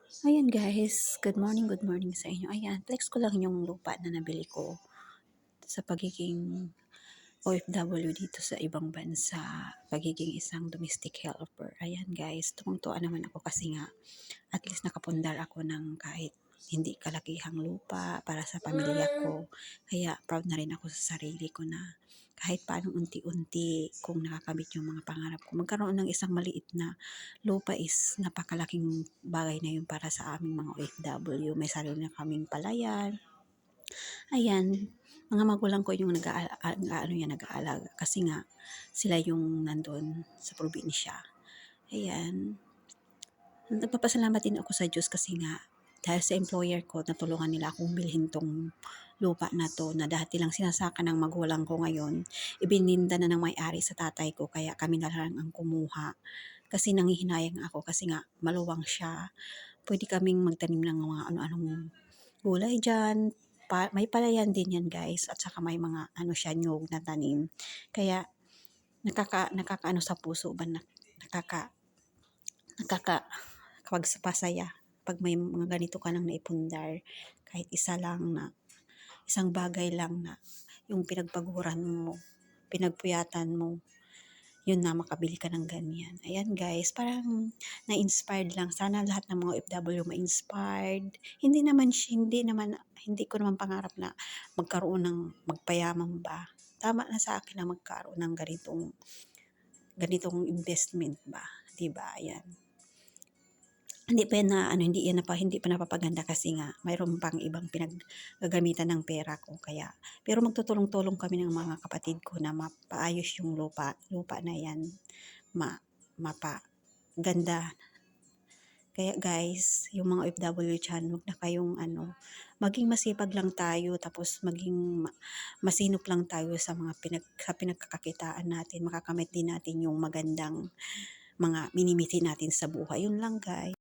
Ayan guys, good morning sa inyo. Ayan, flex ko lang yung lupa na nabili ko sa pagiging OFW dito sa ibang bansa, pagiging isang domestic helper. Ayan guys, tuwang-tuwa naman ako kasi nga at least nakapundar ako ng kahit hindi kalakihang lupa para sa pamilya ko. Kaya proud na rin ako sa sarili ko na kahit paano unti-unti kung nakakamit yung mga pangarap ko. Magkaroon ng isang maliit na lupa is napakalaking bagay na yun para sa aming mga OFW. May sarili na kaming palayan. Ayan, mga magulang ko yung nag-aalaga kasi nga sila yung nandun sa probinsya. Ayan, nagpapasalamat din ako sa Diyos kasi nga dahil sa employer ko, natulungan nila akong bilhin tong lupa na to na dati lang sinasaka ng magulang ko ngayon. Ibininda na ng may-ari sa tatay ko kaya kami na lang ang kumuha. Kasi nanghihinayang ako kasi nga maluwang siya. Pwede kaming magtanim ng mga ano-anong gulay dyan. May palayan din yan guys at saka may mga ano siya nyug na tanim. Kaya nakakaano sa puso ba nakaka kapagpasaya pag may mga ganito ka nang naipundar kahit isa lang na isang bagay lang na yung pinagpaguran mo, pinagpuyatan mo, yun na makabili ka ng ganyan. Ayan guys, parang na-inspired lang. Sana lahat ng mga OFW ma-inspired. Hindi ko naman pangarap na magkaroon ng magpayaman ba. Tama na sa akin na magkaroon ng ganitong investment ba, 'di ba? Ayan. Hindi pa napapaganda kasi nga mayroon pang ibang pinaggagamitan ng pera ko kaya pero magtutulong-tulong kami ng mga kapatid ko na mapaayos yung lupa na yan mapaganda. Kaya guys, yung mga OFW diyan, wag na kayong maging masipag lang tayo tapos maging masinop lang tayo sa sa pinagkakakitaan natin, makakamit din natin yung magandang mga minimiti natin sa buhay. Yun lang guys.